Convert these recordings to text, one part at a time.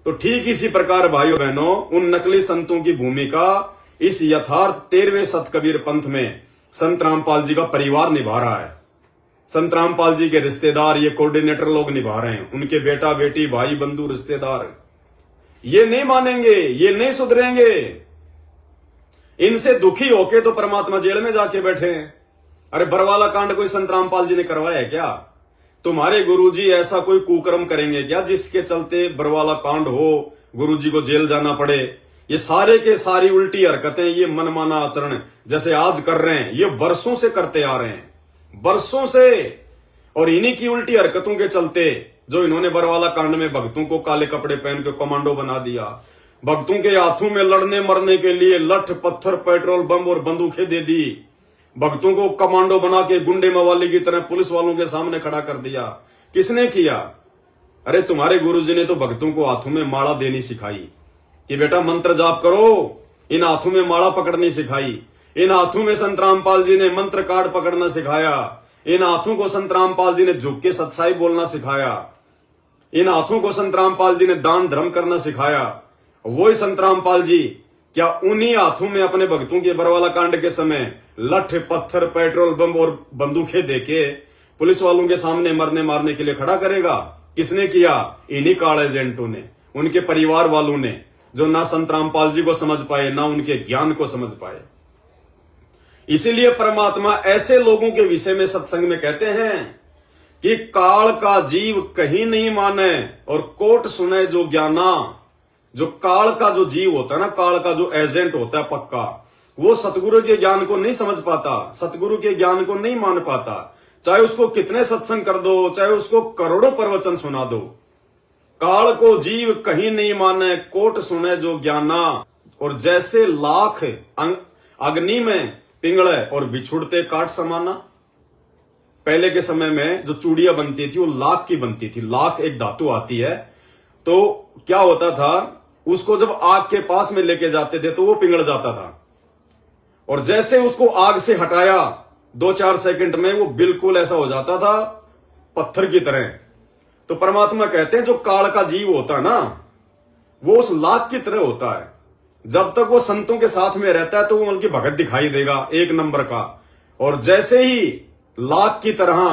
तो ठीक इसी प्रकार भाइयों बहनों उन नकली संतों की भूमिका इस यथार्थ 13वें सतकबीर पंथ में संत रामपाल जी का परिवार निभा रहा है। संत रामपाल जी के रिश्तेदार, ये कोऑर्डिनेटर लोग निभा रहे हैं। उनके बेटा बेटी भाई बंधु रिश्तेदार ये नहीं मानेंगे, ये नहीं सुधरेंगे। इनसे दुखी होके तो परमात्मा जेल में जाके बैठे हैं। अरे बरवाला कांड कोई संत रामपाल जी ने करवाया है क्या? तुम्हारे गुरुजी ऐसा कोई कुकर्म करेंगे क्या जिसके चलते बरवाला कांड हो, गुरुजी को जेल जाना पड़े? ये सारे के सारी उल्टी हरकतें, ये मनमाना आचरण जैसे आज कर रहे हैं, ये बरसों से करते आ रहे हैं, बरसों से। और इन्हीं की उल्टी हरकतों के चलते जो इन्होंने बरवाला कांड में भक्तों को काले कपड़े पहन के कमांडो बना दिया, भक्तों के हाथों में लड़ने मरने के लिए लठ पत्थर पेट्रोल बम और बंदूकें दे दी, भक्तों को कमांडो बना के गुंडे मवाली की तरह पुलिस वालों के सामने खड़ा कर दिया। किसने किया? अरे तुम्हारे गुरुजी ने तो भक्तों को हाथों में माला देनी सिखाई कि बेटा मंत्र जाप करो। इन हाथों में माला पकड़नी सिखाई। इन हाथों में संत रामपाल जी ने मंत्र कार्ड पकड़ना सिखाया। इन हाथों को संत रामपाल जी ने झुक के सच्चाई बोलना सिखाया। इन हाथों को संत रामपाल जी ने दान धर्म करना सिखाया। वही संत रामपाल जी क्या उन्हीं हाथों में अपने भक्तों के बरवाला कांड के समय लठ पत्थर पेट्रोल बम और बंदूकें देके पुलिस वालों के सामने मरने मारने के लिए खड़ा करेगा? किसने किया? इन्हीं काले एजेंटों ने, उनके परिवार वालों ने, जो ना संत रामपाल जी को समझ पाए ना उनके ज्ञान को समझ पाए। इसीलिए परमात्मा ऐसे लोगों के विषय में सत्संग में कहते हैं कि काल का जीव कहीं नहीं माने और कोट सुने जो ज्ञाना। जो काल का जो जीव होता है ना, काल का जो एजेंट होता है पक्का, वो सतगुरु के ज्ञान को नहीं समझ पाता, सतगुरु के ज्ञान को नहीं मान पाता। चाहे उसको कितने सत्संग कर दो, चाहे उसको करोड़ों प्रवचन सुना दो, काल को जीव कहीं नहीं माने कोट सुने जो ज्ञाना। और जैसे लाख अग्नि में पिंगले और बिछुड़ते काट समाना। पहले के समय में जो चूड़ियां बनती थी वो लाख की बनती थी। लाख एक धातु आती है, तो क्या होता था, उसको जब आग के पास में लेके जाते थे तो वो पिघल जाता था। और जैसे उसको आग से हटाया 2-4 सेकंड में वो बिल्कुल ऐसा हो जाता था पत्थर की तरह। तो परमात्मा कहते हैं जो काल का जीव होता है ना, वो उस लाख की तरह होता है। जब तक वो संतों के साथ में रहता है तो वो उनकी भगत दिखाई देगा एक नंबर का। और जैसे ही लाख की तरह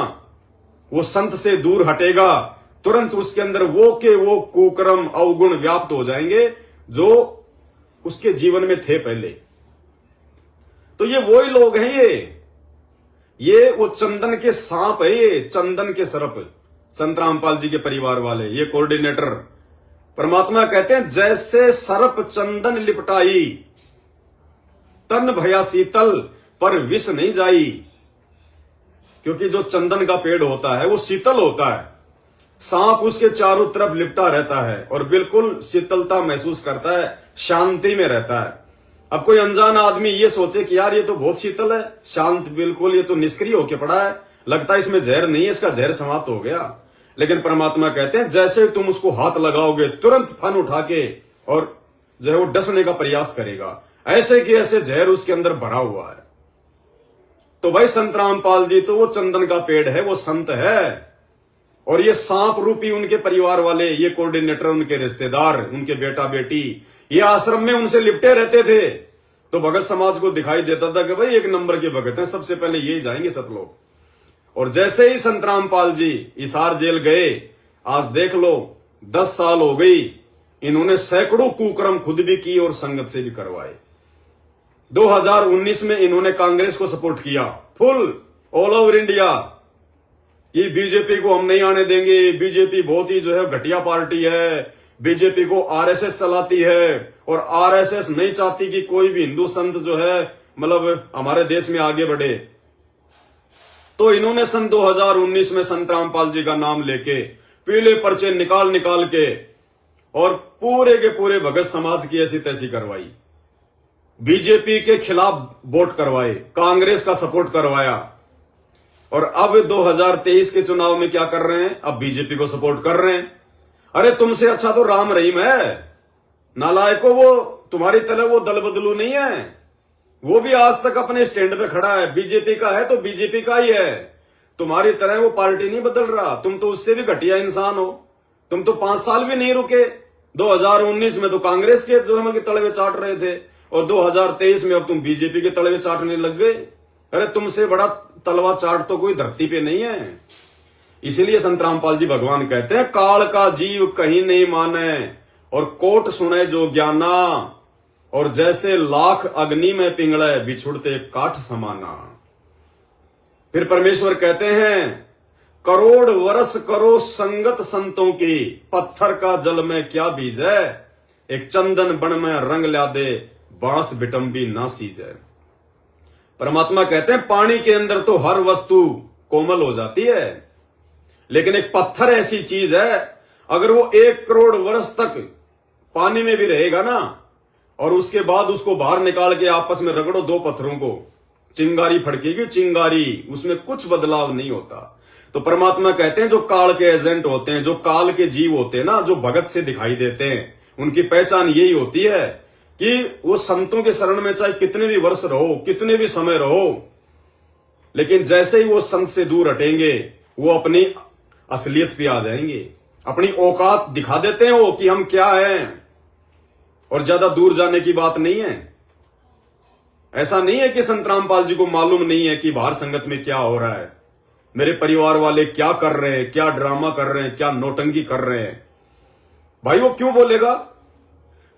वो संत से दूर हटेगा, तुरंत उसके अंदर वो के वो कुकर्म अवगुण व्याप्त हो जाएंगे जो उसके जीवन में थे पहले। तो ये वही लोग हैं, ये वो चंदन के सांप है, ये चंदन के सर्प, संत रामपाल जी के परिवार वाले, ये कोऑर्डिनेटर। परमात्मा कहते हैं जैसे सर्प चंदन लिपटाई, तन भया शीतल पर विष नहीं जाई। क्योंकि जो चंदन का पेड़ होता है वो शीतल होता है, सांप उसके चारों तरफ लिपटा रहता है और बिल्कुल शीतलता महसूस करता है, शांति में रहता है। अब कोई अनजान आदमी ये सोचे कि यार ये तो बहुत शीतल है, शांत बिल्कुल, ये तो निष्क्रिय होके पड़ा है, लगता है इसमें जहर नहीं है, इसका जहर समाप्त हो गया। लेकिन परमात्मा कहते हैं जैसे तुम उसको हाथ लगाओगे तुरंत फन उठा के और जो है वो डसने का प्रयास करेगा। ऐसे कि ऐसे जहर उसके अंदर भरा हुआ है। तो भाई संत रामपाल जी तो वो चंदन का पेड़ है, वो संत है। और ये सांप रूपी उनके परिवार वाले, ये कोऑर्डिनेटर, उनके रिश्तेदार, उनके बेटा बेटी, ये आश्रम में उनसे लिपटे रहते थे। तो भगत समाज को दिखाई देता था कि भाई एक नंबर के भगत हैं, सबसे पहले यही जाएंगे सब लोग। और जैसे ही संत रामपाल जी हिसार जेल गए, आज देख लो 10 साल हो गई, इन्होंने सैकड़ों कुकर्म खुद भी की और संगत से भी करवाए। 2019 में इन्होंने कांग्रेस को सपोर्ट किया फुल ऑल ओवर इंडिया, ये बीजेपी को हम नहीं आने देंगे, बीजेपी बहुत ही जो है घटिया पार्टी है, बीजेपी को आरएसएस चलाती है और आरएसएस नहीं चाहती कि कोई भी हिंदू संत जो है मतलब हमारे देश में आगे बढ़े। तो इन्होंने सन 2019 में संत रामपाल जी का नाम लेके पीले पर्चे निकाल निकाल के और पूरे के पूरे भगत समाज की ऐसी तैसी करवाई, बीजेपी के खिलाफ वोट करवाए, कांग्रेस का सपोर्ट करवाया। और अब 2023 के चुनाव में क्या कर रहे हैं? अब बीजेपी को सपोर्ट कर रहे हैं। अरे तुमसे अच्छा तो राम रहीम है, नालायको, वो तुम्हारी तरह वो दल बदलू नहीं है, वो भी आज तक अपने स्टैंड पे खड़ा है, बीजेपी का है तो बीजेपी का ही है, तुम्हारी तरह वो पार्टी नहीं बदल रहा। तुम तो उससे भी घटिया इंसान हो, तुम तो 5 साल भी नहीं रुके, 2019 में तो कांग्रेस के जो के तलवे चाट रहे थे, और 2023 में अब तुम बीजेपी के तलवे चाटने लग गए। अरे तुमसे बड़ा तलवा चाट तो कोई धरती पे नहीं है। इसीलिए संत रामपाल जी भगवान कहते हैं, काल का जीव कहीं नहीं माने और कोट सुने जो ज्ञाना, और जैसे लाख अग्नि में पिंगले बिछुड़ते काठ समाना। फिर परमेश्वर कहते हैं, करोड़ वर्ष करो संगत संतों की, पत्थर का जल में क्या बीज है, एक चंदन बन में रंग ला दे, बांस बिटंबी ना सीजे। परमात्मा कहते हैं, पानी के अंदर तो हर वस्तु कोमल हो जाती है, लेकिन एक पत्थर ऐसी चीज है, अगर वो 1 करोड़ वर्ष तक पानी में भी रहेगा ना, और उसके बाद उसको बाहर निकाल के आपस में रगड़ो 2 पत्थरों को, चिंगारी फड़केगी, चिंगारी, उसमें कुछ बदलाव नहीं होता। तो परमात्मा कहते हैं, जो काल के एजेंट होते हैं, जो काल के जीव होते हैं ना, जो भगत से दिखाई देते हैं, उनकी पहचान यही होती है कि वो संतों के शरण में चाहे कितने भी वर्ष रहो, कितने भी समय रहो, लेकिन जैसे ही वो संत से दूर हटेंगे, वो अपनी असलियत पे आ जाएंगे, अपनी औकात दिखा देते हैं वो कि हम क्या हैं। और ज्यादा दूर जाने की बात नहीं है। ऐसा नहीं है कि संत रामपाल जी को मालूम नहीं है कि बाहर संगत में क्या हो रहा है, मेरे परिवार वाले क्या कर रहे हैं, क्या ड्रामा कर रहे हैं, क्या नौटंकी कर रहे हैं। भाई वो क्यों बोलेगा,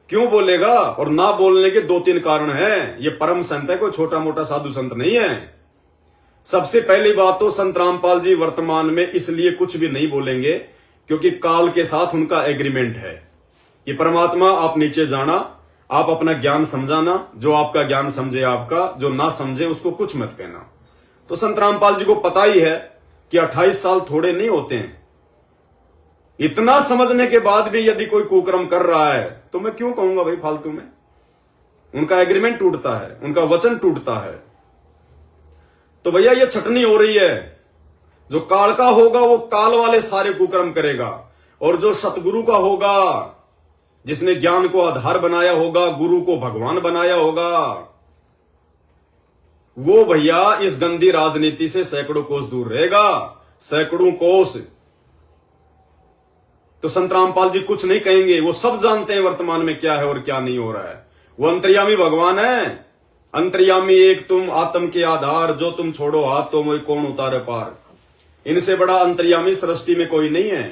क्यों बोलेगा? और ना बोलने के 2-3 कारण हैं। ये परम संत है, कोई छोटा मोटा साधु संत नहीं है। सबसे पहली बात तो संत रामपाल जी वर्तमान में इसलिए कुछ भी नहीं बोलेंगे क्योंकि काल के साथ उनका एग्रीमेंट है। ये परमात्मा आप नीचे जाना, आप अपना ज्ञान समझाना, जो आपका ज्ञान समझे आपका, जो ना समझे उसको कुछ मत कहना। तो संत रामपाल जी को पता ही है कि 28 साल थोड़े नहीं होते हैं। इतना समझने के बाद भी यदि कोई कुकर्म कर रहा है तो मैं क्यों कहूंगा भाई फालतू में। उनका एग्रीमेंट टूटता है, उनका वचन टूटता है। तो भैया ये छटनी हो रही है। जो काल का होगा वो काल वाले सारे कुकर्म करेगा, और जो सतगुरु का होगा, जिसने ज्ञान को आधार बनाया होगा, गुरु को भगवान बनाया होगा, वो भैया इस गंदी राजनीति से सैकड़ों कोस दूर रहेगा, सैकड़ों कोस। तो संत रामपाल जी कुछ नहीं कहेंगे, वो सब जानते हैं वर्तमान में क्या है और क्या नहीं हो रहा है। वो अंतर्यामी भगवान है। अंतर्यामी एक तुम, आत्म के आधार, जो तुम छोड़ो हाथ तो मोई कौन उतारे पार। इनसे बड़ा अंतर्यामी सृष्टि में कोई नहीं है।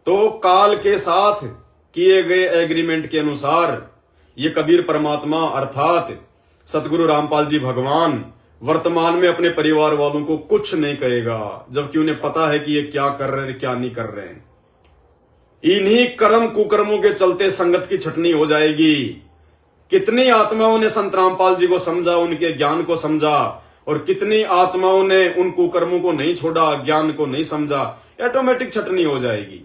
तो काल के साथ किए गए एग्रीमेंट के अनुसार ये कबीर परमात्मा अर्थात सतगुरु रामपाल जी भगवान वर्तमान में अपने परिवार वालों को कुछ नहीं कहेगा, जबकि उन्हें पता है कि ये क्या कर रहे हैं, क्या नहीं कर रहे हैं। इन्हीं कर्म कुकर्मों के चलते संगत की छटनी हो जाएगी। कितनी आत्माओं ने संत रामपाल जी को समझा, उनके ज्ञान को समझा, और कितनी आत्माओं ने उन कुकर्मों को नहीं छोड़ा, ज्ञान को नहीं समझा। ऑटोमेटिक छटनी हो जाएगी।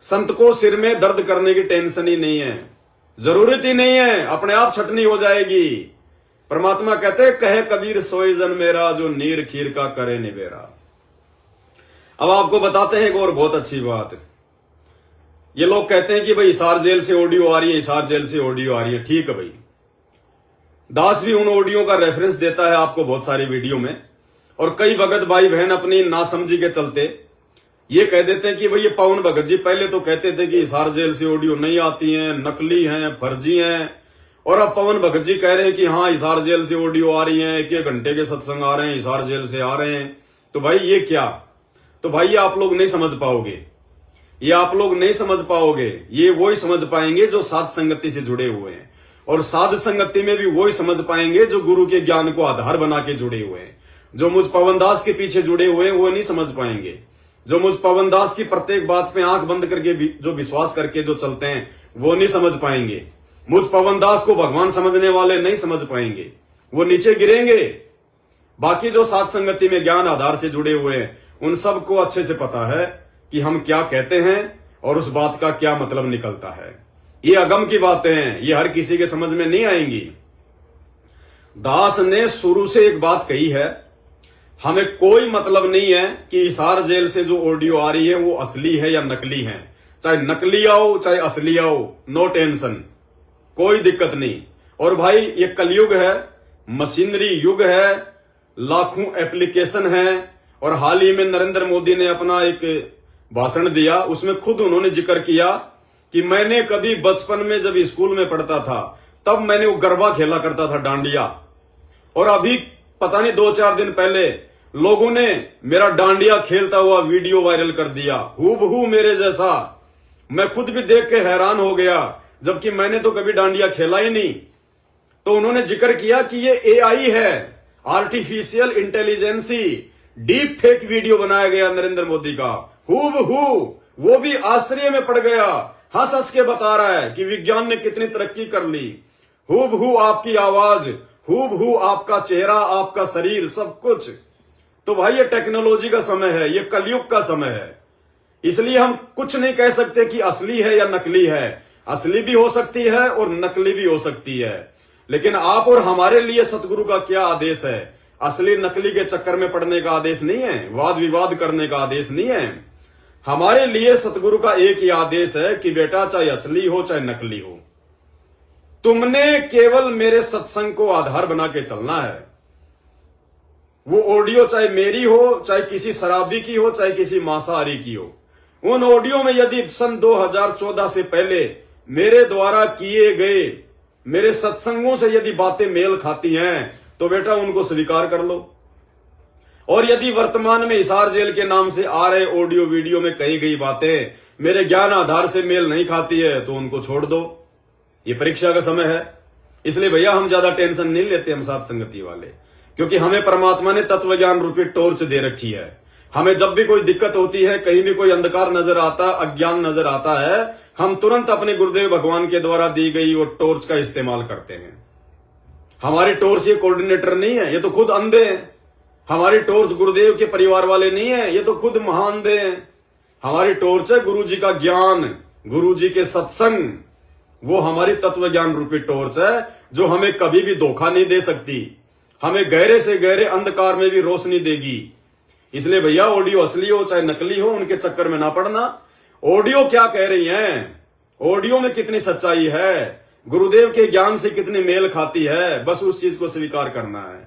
संत को सिर में दर्द करने की टेंशन ही नहीं है, जरूरत ही नहीं है, अपने आप छटनी हो जाएगी। परमात्मा कहते हैं, कहे कबीर सोई जन मेरा, जो नीर खीर का करे निबेरा। अब आपको बताते हैं एक और बहुत अच्छी बात। ये लोग कहते हैं कि भाई हिसार जेल से ऑडियो आ रही है, हिसार जेल से ऑडियो आ रही है। ठीक है भाई, दास भी उन ऑडियो का रेफरेंस देता है आपको बहुत सारी वीडियो में, और कई भगत भाई बहन अपनी नासमझी के चलते ये कह देते हैं कि भाई ये पवन भगत जी पहले तो कहते थे कि हिसार जेल से ऑडियो नहीं आती हैं, नकली हैं, फर्जी हैं, और अब पवन भगत जी कह रहे हैं कि हाँ हिसार जेल से ऑडियो आ रही है, 1-1 घंटे के सत्संग आ रहे हैं, हिसार जेल से आ रहे हैं। तो भाई ये क्या? तो भाई ये आप लोग नहीं समझ पाओगे, ये आप लोग नहीं समझ पाओगे। ये वही समझ पाएंगे जो साध संगति से जुड़े हुए हैं, और साध संगति में भी वही समझ पाएंगे जो गुरु के ज्ञान को आधार बना के जुड़े हुए हैं। जो मुझ पवन दास के पीछे जुड़े हुए हैं वो नहीं समझ पाएंगे। जो मुझ पवन दास की प्रत्येक बात पे आंख बंद करके जो विश्वास करके जो चलते हैं वो नहीं समझ पाएंगे। मुझ पवन दास को भगवान समझने वाले नहीं समझ पाएंगे, वो नीचे गिरेंगे। बाकी जो साध संगति में ज्ञान आधार से जुड़े हुए हैं उन सबको अच्छे से पता है कि हम क्या कहते हैं और उस बात का क्या मतलब निकलता है। ये अगम की बातें हैं, ये हर किसी के समझ में नहीं आएंगी। दास ने शुरू से एक बात कही है, हमें कोई मतलब नहीं है कि हिसार जेल से जो ऑडियो आ रही है वो असली है या नकली है। चाहे नकली आओ चाहे असली आओ, नो टेंशन, कोई दिक्कत नहीं। और भाई ये कलयुग है, मशीनरी युग है, लाखों एप्लीकेशन है। और हाल ही में नरेंद्र मोदी ने अपना एक भाषण दिया, उसमें खुद उन्होंने जिक्र किया कि मैंने कभी बचपन में जब स्कूल में पढ़ता था तब मैंने वो गरबा खेला करता था, डांडिया, और अभी पता नहीं 2-4 दिन पहले लोगों ने मेरा डांडिया खेलता हुआ वीडियो वायरल कर दिया, हूबहू मेरे जैसा। मैं खुद भी देख के हैरान हो गया, जबकि मैंने तो कभी डांडिया खेला ही नहीं। तो उन्होंने जिक्र किया कि ये एआई है, artificial intelligence, deep fake video बनाया गया नरेंद्र मोदी का, हूबहू। वो भी आश्चर्य में पड़ गया, हंस हंस के बता रहा है कि विज्ञान ने कितनी तरक्की कर ली। हूबहू आपकी आवाज, हूबहू आपका चेहरा, आपका शरीर, सब कुछ। तो भाई ये टेक्नोलॉजी का समय है, ये कलयुग का समय है, इसलिए हम कुछ नहीं कह सकते कि असली है या नकली है। असली भी हो सकती है और नकली भी हो सकती है, लेकिन आप और हमारे लिए सतगुरु का क्या आदेश है? असली नकली के चक्कर में पड़ने का आदेश नहीं है, वाद विवाद करने का आदेश नहीं है। हमारे लिए सतगुरु का एक ही आदेश है कि बेटा चाहे असली हो चाहे नकली हो, तुमने केवल मेरे सत्संग को आधार बना के चलना है। वो ऑडियो चाहे मेरी हो, चाहे किसी शराबी की हो, चाहे किसी मांसाहारी की हो, उन ऑडियो में यदि सन 2014 से पहले मेरे द्वारा किए गए मेरे सत्संगों से यदि बातें मेल खाती हैं तो बेटा उनको स्वीकार कर लो। और यदि वर्तमान में हिसार जेल के नाम से आ रहे ऑडियो वीडियो में कही गई बातें मेरे ज्ञान आधार से मेल नहीं खाती है तो उनको छोड़ दो। ये परीक्षा का समय है, इसलिए भैया हम ज्यादा टेंशन नहीं लेते हम साथ संगति वाले, क्योंकि हमें परमात्मा ने तत्व ज्ञान रूपी टॉर्च दे रखी है। हमें जब भी कोई दिक्कत होती है, कहीं भी कोई अंधकार नजर आता, अज्ञान नजर आता है, हम तुरंत अपने गुरुदेव भगवान के द्वारा दी गई वो टॉर्च का इस्तेमाल करते हैं। हमारी टॉर्च ये कोऑर्डिनेटर नहीं है, ये तो खुद अंधे हैं। हमारी टॉर्च गुरुदेव के परिवार वाले नहीं है, ये तो खुद महाअंधे हैं। हमारी टॉर्च है गुरु जी का ज्ञान, गुरु जी के सत्संग, वो हमारी तत्व ज्ञान रूपी टॉर्च है जो हमें कभी भी धोखा नहीं दे सकती, हमें गहरे से गहरे अंधकार में भी रोशनी देगी। इसलिए भैया ऑडियो असली हो चाहे नकली हो, उनके चक्कर में ना पड़ना। ऑडियो क्या कह रही हैं, ऑडियो में कितनी सच्चाई है, गुरुदेव के ज्ञान से कितनी मेल खाती है, बस उस चीज को स्वीकार करना है।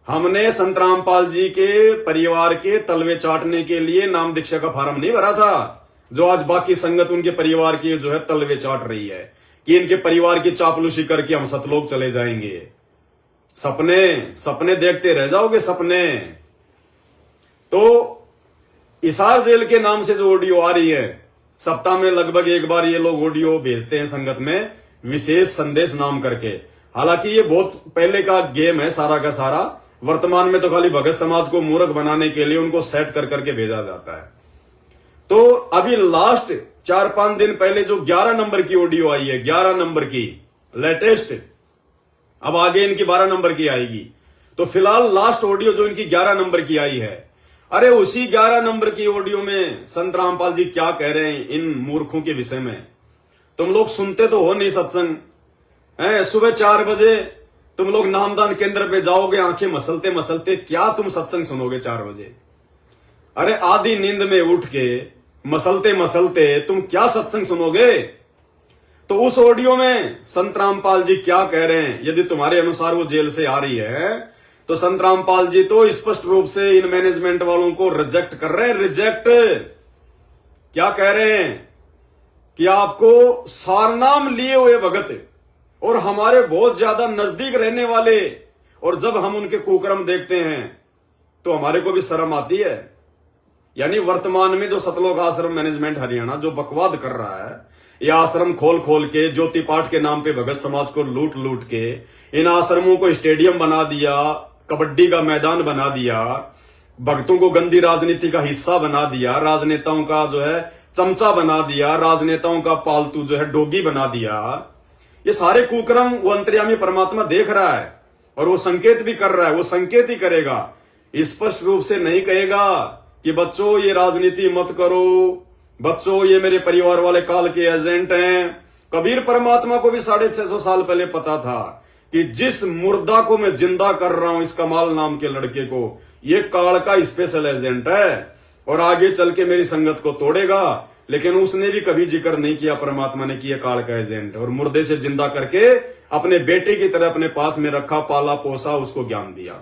हमने संत रामपाल जी के परिवार के तलवे चाटने के लिए नाम दीक्षा का फार्म नहीं भरा था, जो आज बाकी संगत उनके परिवार की जो है तलवे चाट रही है कि इनके परिवार की चापलूसी करके हम सतलोक चले जाएंगे। सपने सपने देखते रह जाओगे, सपने। तो हिसार जेल के नाम से जो ऑडियो आ रही है, सप्ताह में लगभग एक बार ये लोग ऑडियो भेजते हैं संगत में, विशेष संदेश नाम करके। हालांकि ये बहुत पहले का गेम है सारा का सारा, वर्तमान में तो खाली भगत समाज को मूर्ख बनाने के लिए उनको सेट कर करके भेजा जाता है। तो अभी लास्ट 4-5 दिन पहले जो 11 नंबर की ऑडियो आई है, 11 नंबर की लेटेस्ट, अब आगे इनकी 12 नंबर की आएगी, तो फिलहाल लास्ट ऑडियो जो इनकी 11 नंबर की आई है, अरे उसी 11 नंबर की ऑडियो में संत रामपाल जी क्या कह रहे हैं इन मूर्खों के विषय में। तुम लोग सुनते तो हो नहीं सत्संग, सुबह 4 बजे तुम लोग नामदान केंद्र पे जाओगे, आंखें मसलते मसलते क्या तुम सत्संग सुनोगे 4 बजे? अरे आधी नींद में उठ के मसलते मसलते तुम क्या सत्संग सुनोगे? तो उस ऑडियो में संत रामपाल जी क्या कह रहे हैं, यदि तुम्हारे अनुसार वो जेल से आ रही है, तो संत रामपाल जी तो स्पष्ट रूप से इन मैनेजमेंट वालों को रिजेक्ट कर रहे हैं। रिजेक्ट क्या कह रहे हैं कि आपको सारनाम लिए हुए भगत और हमारे बहुत ज्यादा नजदीक रहने वाले, और जब हम उनके कुकर्म देखते हैं तो हमारे को भी शर्म आती है। यानी वर्तमान में जो सतलोक आश्रम मैनेजमेंट हरियाणा जो बकवाद कर रहा है, ये आश्रम खोल खोल के ज्योति पाठ के नाम पे भगत समाज को लूट लूट के इन आश्रमों को स्टेडियम बना दिया, कबड्डी का मैदान बना दिया, भक्तों को गंदी राजनीति का हिस्सा बना दिया, राजनेताओं का जो है चमचा बना दिया, राजनेताओं का पालतू जो है डोगी बना दिया। ये सारे कुकर्म वो अंतर्यामी परमात्मा देख रहा है और वो संकेत भी कर रहा है, वो संकेत ही करेगा, स्पष्ट रूप से नहीं कहेगा कि बच्चों ये राजनीति मत करो, बच्चों ये मेरे परिवार वाले काल के एजेंट हैं। कबीर परमात्मा को भी 650 साल पहले पता था कि जिस मुर्दा को मैं जिंदा कर रहा हूं, इस कमाल नाम के लड़के को, ये काल का स्पेशल एजेंट है और आगे चल के मेरी संगत को तोड़ेगा। लेकिन उसने भी कभी जिक्र नहीं किया परमात्मा ने कि यह काल का एजेंट, और मुर्दे से जिंदा करके अपने बेटे की तरह अपने पास में रखा, पाला पोसा, उसको ज्ञान दिया।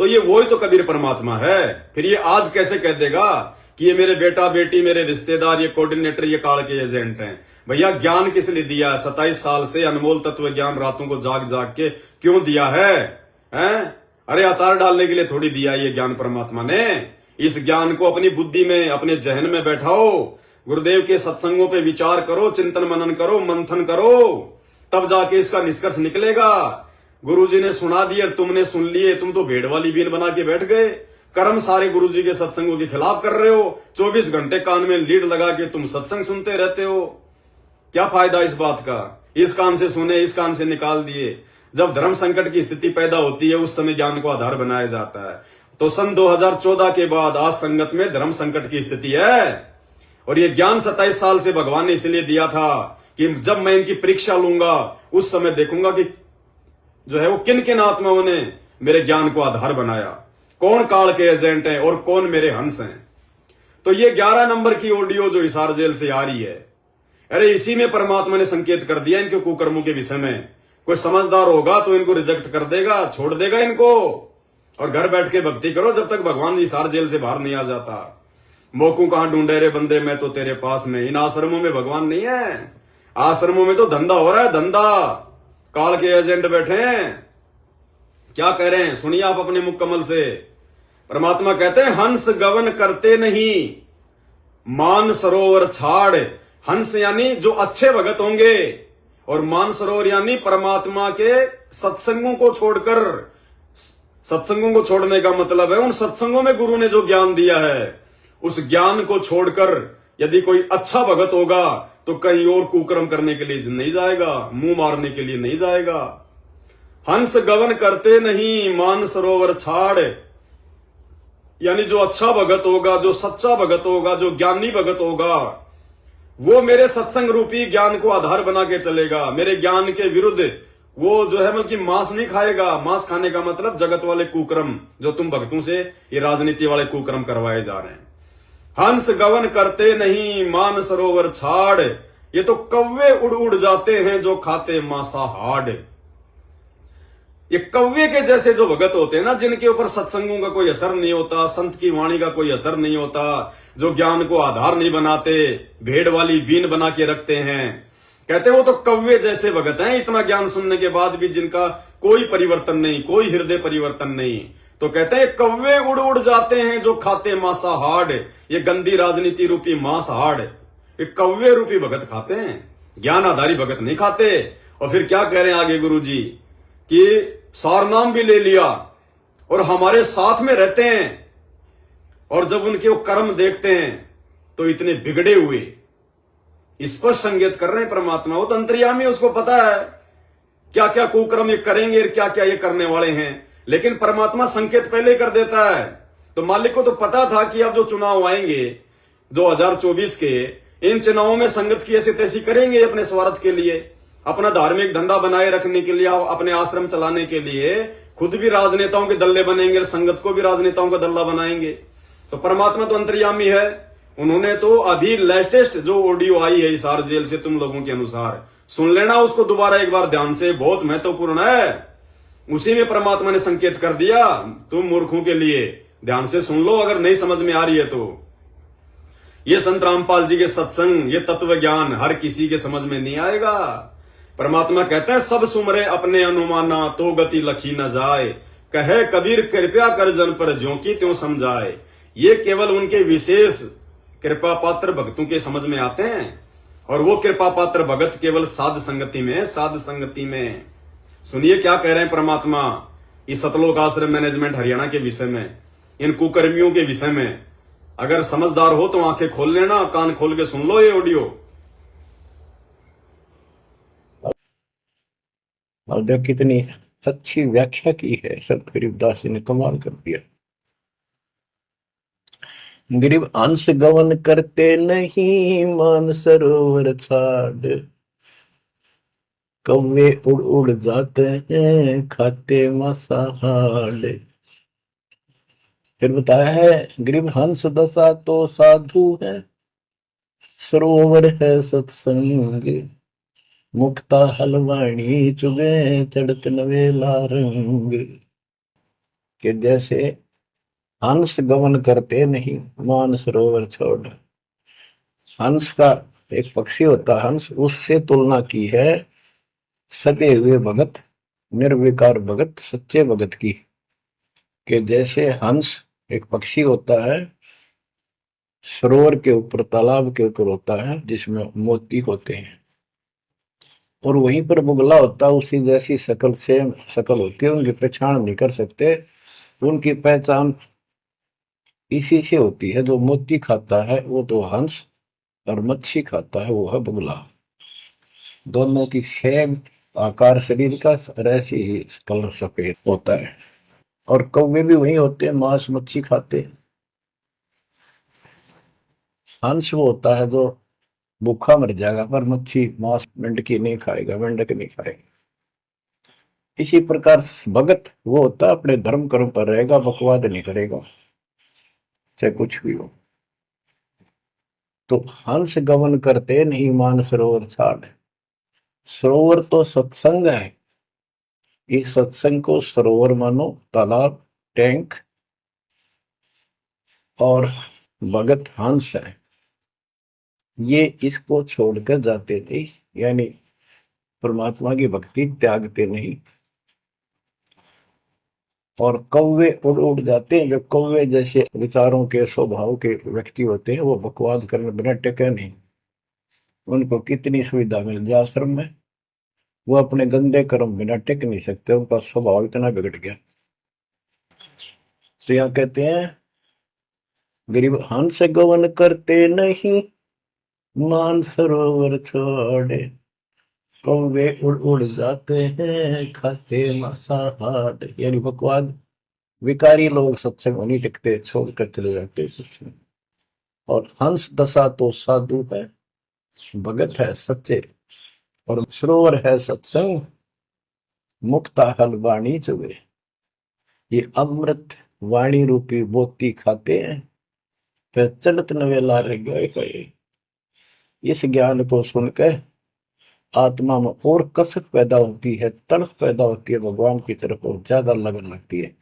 तो ये वही तो कबीर परमात्मा है। फिर ये आज कैसे कह देगा कि ये मेरे बेटा बेटी, मेरे रिश्तेदार, ये कोऑर्डिनेटर, ये काल के एजेंट हैं। भैया ज्ञान किस लिए दिया है? 27 साल से अनमोल तत्व ज्ञान रातों को जाग जाग के क्यों दिया है? हैं? अरे अचार डालने के लिए थोड़ी दिया ये ज्ञान परमात्मा ने। इस ज्ञान को अपनी बुद्धि में, अपने जहन में बैठाओ, गुरुदेव के सत्संगों पे विचार करो, चिंतन मनन करो, मंथन करो, तब जाके इसका निष्कर्ष निकलेगा। गुरुजी ने सुना दिया, तुमने सुन लिए, तुम तो भेड़ वाली बीन बना के बैठ गए। कर्म सारे गुरुजी के सत्संगों के खिलाफ कर रहे हो। 24 घंटे कान में लीड लगा के तुम सत्संग सुनते रहते हो। क्या फायदा इस बात का? इस कान से सुने, इस कान से निकाल दिए। जब धर्म संकट की स्थिति पैदा होती है उस समय ज्ञान को आधार बनाया जाता है। तो सन 2014 के बाद आज संगत में धर्म संकट की स्थिति है। और ये ज्ञान 27 साल से भगवान ने इसलिए दिया था कि जब मैं इनकी परीक्षा लूंगा उस समय देखूंगा कि जो है वो किन किन आत्माओं ने मेरे ज्ञान को आधार बनाया, कौन काल के एजेंट हैं और कौन मेरे हंस हैं। तो ये 11 नंबर की ऑडियो जो हिसार जेल से आ रही है, अरे इसी में परमात्मा ने संकेत कर दिया इनके कुकर्मों के विषय में। कोई समझदार होगा तो इनको रिजेक्ट कर देगा, छोड़ देगा इनको, और घर बैठ के भक्ति करो जब तक भगवान हिसार जेल से बाहर नहीं आ जाता। मोकू कहां ढूंढे रे बंदे, मैं तो तेरे पास में। इन आश्रमों में भगवान नहीं है, आश्रमों में तो धंधा हो रहा है, धंधा। काल के एजेंट बैठे हैं। क्या कह रहे हैं सुनिए आप अपने मुख कमल से। परमात्मा कहते हैं हंस गवन करते नहीं, मान सरोवर छाड़। हंस यानी जो अच्छे भगत होंगे, और मान सरोवर यानी परमात्मा के सत्संगों को छोड़कर। सत्संगों को छोड़ने का मतलब है उन सत्संगों में गुरु ने जो ज्ञान दिया है उस ज्ञान को छोड़कर यदि कोई अच्छा भगत होगा तो कहीं और कुकर्म करने के लिए नहीं जाएगा, मुंह मारने के लिए नहीं जाएगा। हंस गवन करते नहीं, मान सरोवर छाड़। यानी जो अच्छा भगत होगा, जो सच्चा भगत होगा, जो ज्ञानी भगत होगा, वो मेरे सत्संग रूपी ज्ञान को आधार बना के चलेगा। मेरे ज्ञान के विरुद्ध वो जो है मतलब मांस नहीं खाएगा। मांस खाने का मतलब जगत वाले कुकर्म जो तुम भक्तों से ये राजनीति वाले कुकर्म करवाए जा रहे हैं। हंस गवन करते नहीं, मान सरोवर छाड़। ये तो कौवे उड़ उड़ जाते हैं जो खाते मांसाहार। ये कौवे के जैसे जो भगत होते हैं ना, जिनके ऊपर सत्संगों का कोई असर नहीं होता, संत की वाणी का कोई असर नहीं होता, जो ज्ञान को आधार नहीं बनाते, भेड़ वाली बीन बना के रखते हैं, कहते वो तो कौवे जैसे भगत हैं। इतना ज्ञान सुनने के बाद भी जिनका कोई परिवर्तन नहीं, कोई हृदय परिवर्तन नहीं, तो कहते हैं कौवे उड़ उड़ जाते हैं जो खाते मांसाहार। ये गंदी राजनीति रूपी मांसाहार, ये कौवे रूपी भगत खाते हैं, ज्ञान आधारी भगत नहीं खाते। और फिर क्या कह रहे हैं आगे गुरु जी कि सारनाम भी ले लिया और हमारे साथ में रहते हैं, और जब उनके वो कर्म देखते हैं तो इतने बिगड़े हुए। स्पष्ट संकेत कर रहे हैं परमात्मा। वो तो अंतर्यामी, उसको पता है क्या क्या कुकर्म ये करेंगे, क्या क्या ये करने वाले हैं, लेकिन परमात्मा संकेत पहले कर देता है। तो मालिक को तो पता था कि अब जो चुनाव आएंगे 2024 के, इन चुनावों में संगत की ऐसी तैसी करेंगे अपने स्वार्थ के लिए, अपना धार्मिक धंधा बनाए रखने के लिए, अपने आश्रम चलाने के लिए, खुद भी राजनेताओं के दल्ले बनेंगे और संगत को भी राजनेताओं का दल्ला बनाएंगे। तो परमात्मा तो अंतर्यामी है। उन्होंने तो अभी लेटेस्ट जो ऑडियो आई है हिसार जेल से तुम लोगों के अनुसार, सुन लेना उसको दोबारा एक बार ध्यान से, बहुत महत्वपूर्ण है। उसी में परमात्मा ने संकेत कर दिया तुम मूर्खों के लिए, ध्यान से सुन लो अगर नहीं समझ में आ रही है तो। ये संत रामपाल जी के सत्संग, ये तत्व ज्ञान हर किसी के समझ में नहीं आएगा। परमात्मा कहते हैं सब सुमरे अपने अनुमाना तो गति लखी न जाए, कहे कबीर कृपया कर जन पर ज्यों की त्यों समझाए। ये केवल उनके विशेष कृपा पात्र भक्तों के समझ में आते हैं, और वो कृपा पात्र भगत केवल साध संगति में, साध संगति में। सुनिए क्या कह रहे हैं परमात्मा इस सतलोक आश्रम मैनेजमेंट हरियाणा के विषय में, इन कुकर्मियों के विषय में। अगर समझदार हो तो आंखें खोल लेना, कान खोल के सुन लो ये ऑडियो। और देख कितनी अच्छी व्याख्या की है संत गरीबदास जी ने, कमाल कर दिया। गरीब अंश गवन करते नहीं, मान सरोवर छाड़। कौवे उड़ उड़ जाते हैं खाते मांसाहार। फिर बताया है गरीब हंस दशा तो साधु है, सरोवर है सत्संग। मुक्ता हलवाणी चुगे चढ़त नवेला रंग। कि जैसे हंस गमन करते नहीं मान सरोवर छोड़। हंस का एक पक्षी होता है हंस, उससे तुलना की है सते हुए भगत, निर्विकार भगत, सच्चे भगत की। कि जैसे हंस एक पक्षी होता है, सरोवर के ऊपर, तालाब के ऊपर होता है जिसमें मोती होते हैं, और वहीं पर बुगला होता है, उसी जैसी शकल से शकल होती है, उनकी पहचान नहीं कर सकते। उनकी पहचान इसी से होती है। जो मोती खाता है वो तो हंस, और मच्छी खाता है वो है बुगला। दोनों की सेम आकार शरीर का, और ऐसी ही कलर सफेद होता है। और कौवे भी वही होते हैं, मांस मच्छी खाते हैं। हंस वो होता है जो भूखा मर जाएगा, पर मच्छी मांस मेंढकी नहीं खाएगा, मेंढक नहीं खाएगा। इसी प्रकार भगत वो होता है अपने धर्म कर्म पर रहेगा, बकवाद नहीं करेगा, चाहे कुछ भी हो। तो हंस गमन करते नहीं मान सरोवर छाड़। सरोवर तो सत्संग है। इस सत्संग को सरोवर मानो, तालाब, टैंक, और भगत हंस है। ये इसको छोड़कर जाते नहीं, यानी परमात्मा की भक्ति त्यागते नहीं। और कौवे उड़ उड़ जाते हैं। जो कौवे जैसे विचारों के, स्वभाव के व्यक्ति होते हैं, वो बकवाद करने बिना टिके नहीं। उनको कितनी सुविधा मिल जाए आश्रम में, वो अपने गंदे कर्म बिना टिक नहीं सकते, उनका स्वभाव इतना बिगड़ गया। तो यहाँ कहते हैं, गरीब हंस गवन करते नहीं मान सरोवर छोड़े, कौवे उड़ उड़ जाते हैं खाते मांसाहार। यानी बकवाद, विकारी लोग सत्संग में नहीं टिकते, छोड़कर चले जाते सत्संग। और हंस दशा तो साधु है, भगत है सच्चे, और सरोवर है सत्संग, मुक्ता हल वाणी चुगे। ये अमृत वाणी रूपी मोती खाते हैं, फिर चलत नवेला रह गए। इस ज्ञान को सुनकर आत्मा में और कसक पैदा होती है, तड़प पैदा होती है भगवान की तरफ, और ज्यादा लगन लगती है।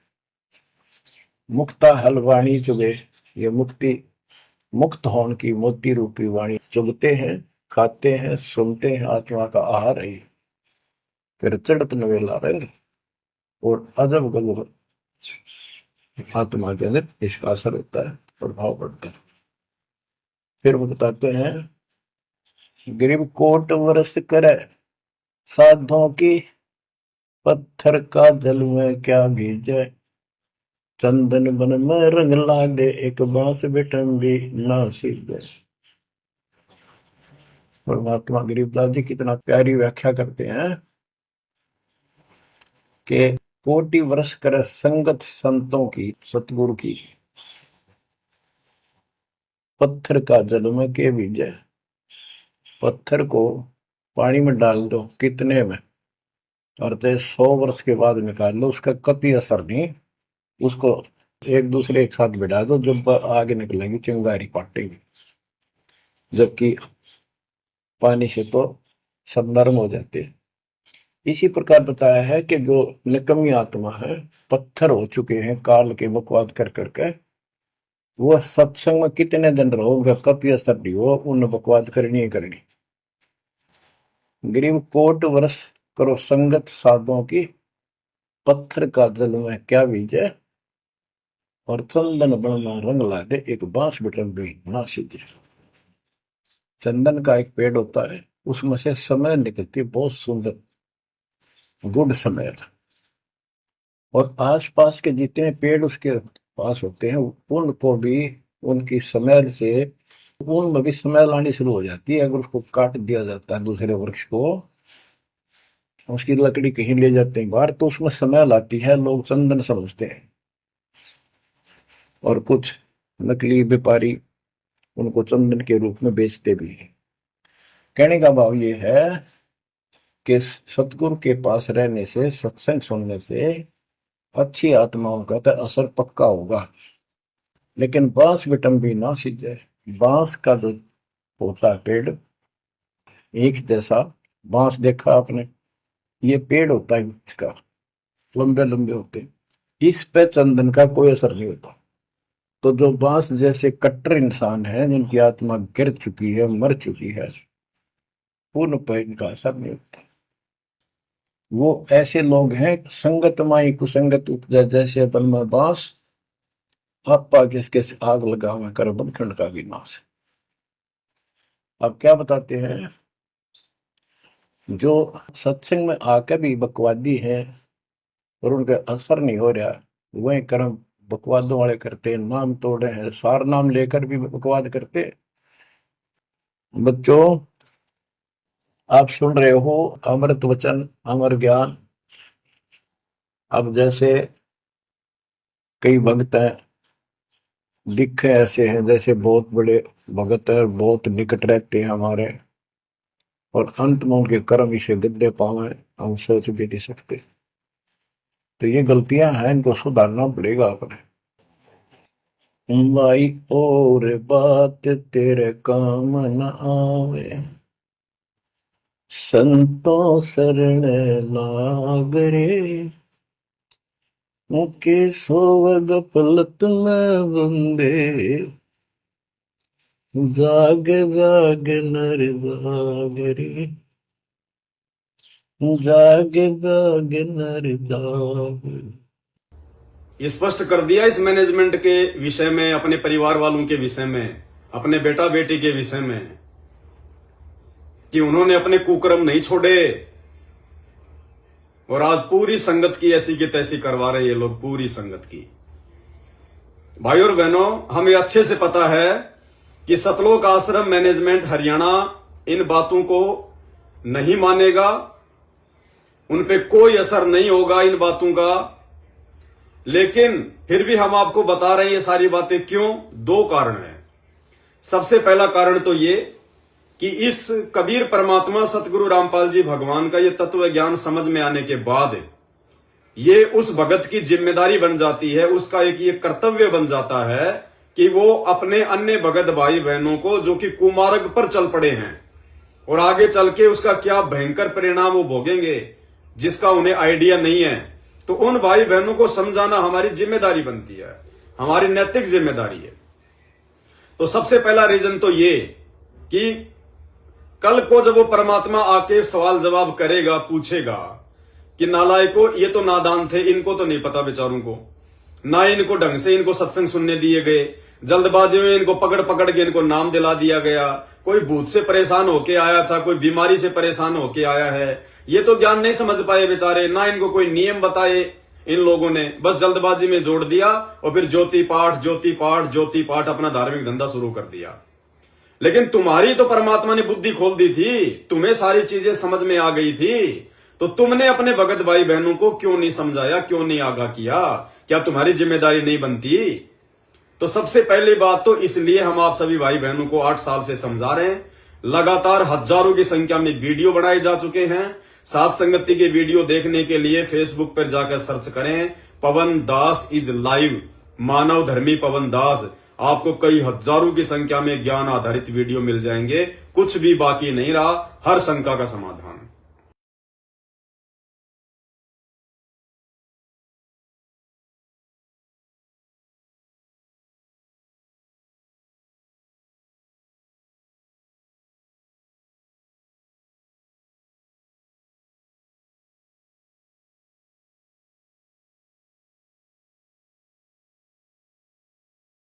मुक्ता हल वाणी चुगे, ये मुक्ति, मुक्त होने की मोती रूपी वाणी चुगते हैं, खाते हैं, सुनते हैं, आत्मा का आहार है। फिर चढ़त नवेला रंग, और अजब गजब आत्मा के अंदर इसका असर होता है, प्रभाव पड़ता है। फिर वो बताते हैं, ग्रीव कोट वर्ष करे साधों की, पत्थर का जल में क्या भीजे, चंदन बन में रंग लागे, एक बांस बिठन भी ना सीधे। परमात्मा गरीबदास जी कितना प्यारी व्याख्या करते हैं कि कोटि वर्ष कर संगत संतों की, सतगुरु की, पत्थर का जल में के बीजे। पत्थर को पानी में डाल दो कितने में, और 100 वर्ष के बाद निकाल लो, उसका कभी असर नहीं। उसको एक दूसरे एक साथ बिठा दो, जब आगे निकलेंगी चिंगारी पाटेगी, जबकि पानी से तो सब नरम हो जाते हैं। इसी प्रकार बताया है कि जो निकम्मी आत्मा है, पत्थर हो चुके हैं काल के बकवाद कर करके, वो सत्संग में कितने दिन रहो, उनका कभी असर नहीं हो, उन बकवाद करनी ही करनी। गरीब कोट वर्ष करो संगत साधुओं की, पत्थर का जल में क्या बीजे, और चंदन बनना रंग ला दे, एक बांस बिटन भी ना सीधे। चंदन का एक पेड़ होता है, उसमें से समय निकलती है, बहुत सुंदर गुड समय। और आसपास के जितने पेड़ उसके पास होते हैं, उनको भी उनकी स्मेल से, उनमें भी स्मेल आनी शुरू हो जाती है। अगर उसको काट दिया जाता है दूसरे वृक्ष को, उसकी लकड़ी कहीं ले जाते हैं बाहर, तो उसमें स्मेल आती है, लोग चंदन समझते हैं। और कुछ नकली व्यापारी उनको चंदन के रूप में बेचते भी हैं। कहने का भाव ये है कि सतगुरु के पास रहने से, सत्संग सुनने से अच्छी आत्माओं का तो असर पक्का होगा। लेकिन बांस बिटम भी ना सीधे। बांस का जो होता है पेड़, एक जैसा बांस देखा आपने, ये पेड़ होता है इसका, लंबे लंबे होते हैं, इस पे चंदन का कोई असर नहीं होता। तो जो बांस जैसे कट्टर इंसान है, जिनकी आत्मा गिर चुकी है, मर चुकी है, पूर्ण पर इनका असर नहीं होता। वो ऐसे लोग हैं, संगत माई कुसंगत उपजा, जैसे अपन में बांस, आपा किसके से आग लगा हुआ कर बनखंड का विनाश। अब क्या बताते हैं, जो सत्संग में आकर भी बकवादी है और उनका असर नहीं हो रहा, वही कर्म बकवादों वाले करते हैं, नाम तोड़ रहे हैं, सार नाम लेकर भी बकवाद करते। बच्चों, आप सुन रहे हो अमृत वचन, अमर ज्ञान। अब जैसे कई भक्त हैं, दिखे ऐसे हैं जैसे बहुत बड़े भगत है, बहुत निकट रहते हैं हमारे, और अंत में उनके कर्म इसे गद्दे पावे, हम सोच भी नहीं सकते। तो ये गलतियां हैं, इनको सुधारना पड़ेगा अपने। माई और बात तेरे काम न आवे, संतों शरण लाग रे, मुके सोवग पलत में बंदे, जाग जाग नर जाग रे, जाग जाग नर जाग। स्पष्ट कर दिया इस मैनेजमेंट के विषय में, अपने परिवार वालों के विषय में, अपने बेटा बेटी के विषय में, कि उन्होंने अपने कुकर्म नहीं छोड़े और आज पूरी संगत की ऐसी की तैसी करवा रहे ये लोग, पूरी संगत की। भाई और बहनों, हमें अच्छे से पता है कि सतलोक आश्रम मैनेजमेंट हरियाणा इन बातों को नहीं मानेगा, उन पे कोई असर नहीं होगा इन बातों का। लेकिन फिर भी हम आपको बता रहे हैं ये सारी बातें क्यों। दो कारण हैं। सबसे पहला कारण तो ये कि इस कबीर परमात्मा सतगुरु रामपाल जी भगवान का ये तत्व ज्ञान समझ में आने के बाद ये उस भगत की जिम्मेदारी बन जाती है, उसका एक ये कर्तव्य बन जाता है कि वो अपने अन्य भगत भाई बहनों को जो कि कुमार्ग पर चल पड़े हैं और आगे चल के उसका क्या भयंकर परिणाम वो भोगेंगे जिसका उन्हें आइडिया नहीं है, तो उन भाई बहनों को समझाना हमारी जिम्मेदारी बनती है, हमारी नैतिक जिम्मेदारी है। तो सबसे पहला रीजन तो ये कि कल को जब वो परमात्मा आके सवाल जवाब करेगा, पूछेगा कि नालायकों, ये तो नादान थे, इनको तो नहीं पता बेचारों को, ना इनको ढंग से इनको सत्संग सुनने दिए गए, जल्दबाजी में इनको पकड़ पकड़ के इनको नाम दिला दिया गया, कोई भूत से परेशान होके आया था, कोई बीमारी से परेशान होके आया है, ये तो ज्ञान नहीं समझ पाए बेचारे, ना इनको कोई नियम बताए इन लोगों ने, बस जल्दबाजी में जोड़ दिया और फिर ज्योति पाठ ज्योति पाठ ज्योति पाठ अपना धार्मिक धंधा शुरू कर दिया। लेकिन तुम्हारी तो परमात्मा ने बुद्धि खोल दी थी, तुम्हें सारी चीजें समझ में आ गई थी, तो तुमने अपने भगत भाई बहनों को क्यों नहीं समझाया, क्यों नहीं आगाह किया? क्या तुम्हारी जिम्मेदारी नहीं बनती? तो सबसे पहली बात तो इसलिए हम आप सभी भाई बहनों को 8 साल से समझा रहे हैं। लगातार हजारों की संख्या में वीडियो बनाए जा चुके हैं। सात संगति के वीडियो देखने के लिए फेसबुक पर जाकर सर्च करें, पवन दास इज लाइव, मानव धर्मी पवन दास। आपको कई हजारों की संख्या में ज्ञान आधारित वीडियो मिल जाएंगे, कुछ भी बाकी नहीं रहा, हर शंका का समाधान।